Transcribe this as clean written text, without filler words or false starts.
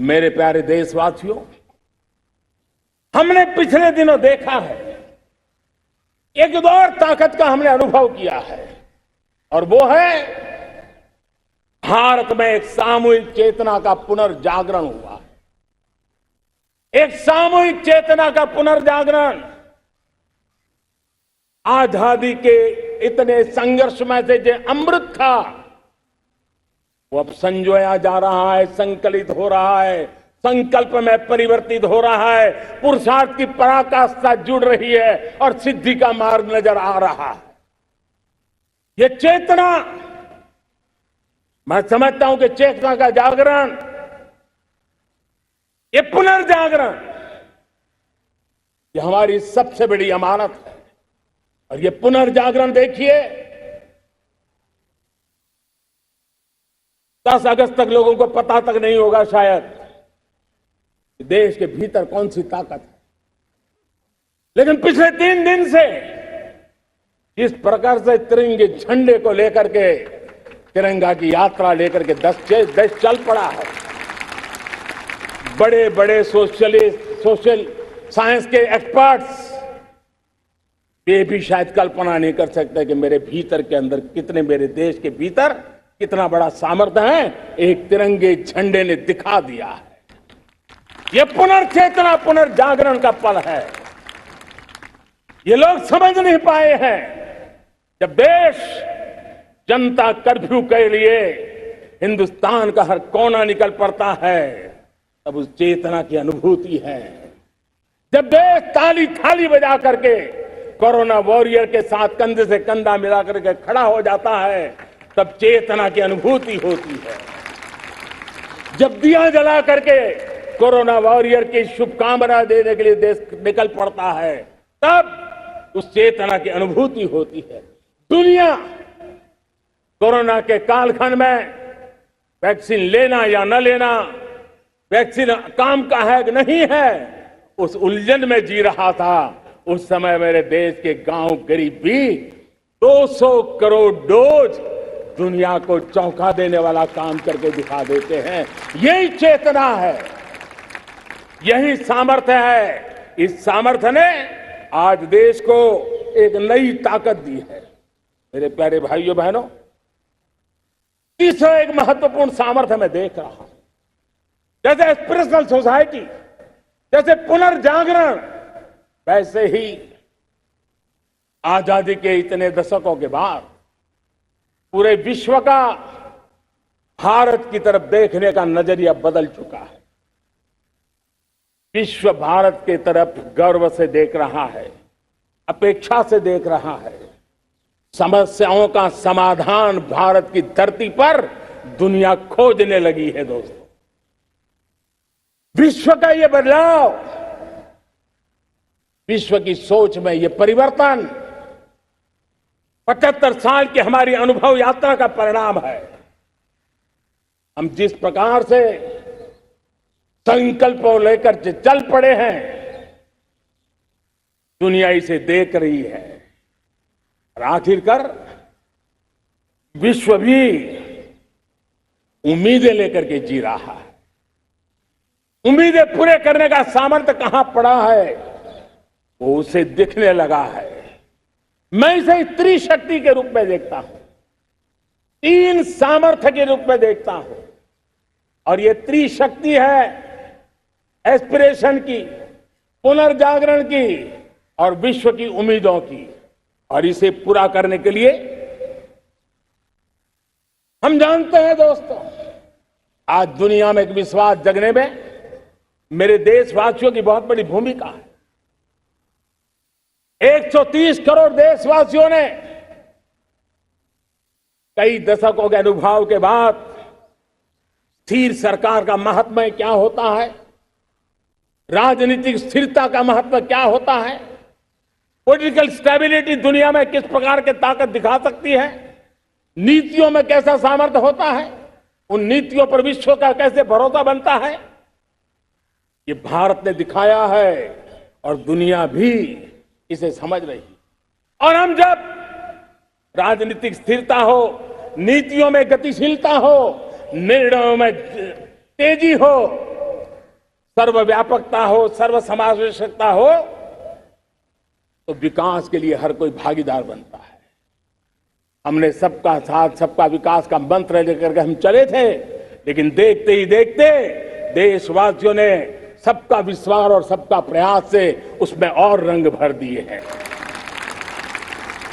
मेरे प्यारे देशवासियों, हमने पिछले दिनों देखा है, एक और ताकत का हमने अनुभव किया है और वो है भारत में एक सामूहिक चेतना का पुनर्जागरण हुआ है। एक सामूहिक चेतना का पुनर्जागरण आजादी के इतने संघर्ष में से जो अमृत था वो अब संजोया जा रहा है, संकलित हो रहा है, संकल्प में परिवर्तित हो रहा है, पुरुषार्थ की पराकाष्ठा जुड़ रही है और सिद्धि का मार्ग नजर आ रहा है। ये चेतना, मैं समझता हूं कि चेतना का जागरण, ये पुनर्जागरण, ये हमारी सबसे बड़ी अमानत है। और ये पुनर्जागरण देखिए, 10 अगस्त तक लोगों को पता तक नहीं होगा शायद कि देश के भीतर कौन सी ताकत है, लेकिन पिछले 3 दिन से जिस प्रकार से तिरंगे झंडे को लेकर के, तिरंगा की यात्रा लेकर के देश चल पड़ा है। बड़े बड़े सोशल साइंस के एक्सपर्ट्स ये भी शायद कल्पना नहीं कर सकते कि मेरे भीतर के अंदर कितने, मेरे देश के भीतर कितना बड़ा सामर्थ्य है, एक तिरंगे झंडे ने दिखा दिया है। यह पुनर्चेतना, पुनर्जागरण का पल है। ये लोग समझ नहीं पाए हैं, जब देश जनता कर्फ्यू के लिए हिंदुस्तान का हर कोना निकल पड़ता है, तब उस चेतना की अनुभूति है। जब देश ताली थाली बजा करके कोरोना वॉरियर के साथ कंधे से कंधा मिला करके खड़ा हो जाता है, तब चेतना की अनुभूति होती है। जब दिया जला करके कोरोना वॉरियर की शुभकामना देने के लिए देश निकल पड़ता है, तब उस चेतना की अनुभूति होती है। दुनिया कोरोना के कालखंड में वैक्सीन लेना या न लेना, वैक्सीन काम का है कि नहीं है, उस उलझन में जी रहा था। उस समय मेरे देश के गांव गरीब भी 200 करोड़ डोज दुनिया को चौंका देने वाला काम करके दिखा देते हैं। यही चेतना है, यही सामर्थ्य है। इस सामर्थ्य ने आज देश को एक नई ताकत दी है। मेरे प्यारे भाइयों बहनों, तीसरा एक महत्वपूर्ण सामर्थ्य मैं देख रहा हूं, जैसे एस्पिरेशनल सोसाइटी, जैसे पुनर्जागरण, वैसे ही आजादी के इतने दशकों के बाद पूरे विश्व का भारत की तरफ देखने का नजरिया बदल चुका है। विश्व भारत की तरफ गर्व से देख रहा है, अपेक्षा से देख रहा है। समस्याओं का समाधान भारत की धरती पर दुनिया खोजने लगी है। दोस्तों, विश्व का यह बदलाव, विश्व की सोच में यह परिवर्तन 75 साल की हमारी अनुभव यात्रा का परिणाम है। हम जिस प्रकार से संकल्पों लेकर चल पड़े हैं, दुनिया इसे देख रही है और आखिरकार विश्व भी उम्मीदें लेकर के जी रहा है। उम्मीदें पूरे करने का सामर्थ्य कहां पड़ा है, वो उसे दिखने लगा है। मैं इसे त्रिशक्ति के रूप में देखता हूं, 3 सामर्थ्य के रूप में देखता हूं। और ये त्रिशक्ति है एस्पिरेशन की, पुनर्जागरण की और विश्व की उम्मीदों की। और इसे पूरा करने के लिए हम जानते हैं दोस्तों, आज दुनिया में एक विश्वास जगने में मेरे देशवासियों की बहुत बड़ी भूमिका है। 130 करोड़ देशवासियों ने कई दशकों के अनुभव के बाद स्थिर सरकार का महत्व क्या होता है, राजनीतिक स्थिरता का महत्व क्या होता है, पॉलिटिकल स्टेबिलिटी दुनिया में किस प्रकार की ताकत दिखा सकती है, नीतियों में कैसा सामर्थ्य होता है, उन नीतियों पर विश्व का कैसे भरोसा बनता है, ये भारत ने दिखाया है और दुनिया भी इसे समझ रही। और हम जब राजनीतिक स्थिरता हो, नीतियों में गतिशीलता हो, निर्णयों में तेजी हो, सर्वव्यापकता हो, सर्व समावेशकता हो, तो विकास के लिए हर कोई भागीदार बनता है। हमने सबका साथ सबका विकास का मंत्र लेकर के हम चले थे, लेकिन देखते ही देखते देशवासियों ने सबका विश्वास और सबका प्रयास से उसमें और रंग भर दिए हैं।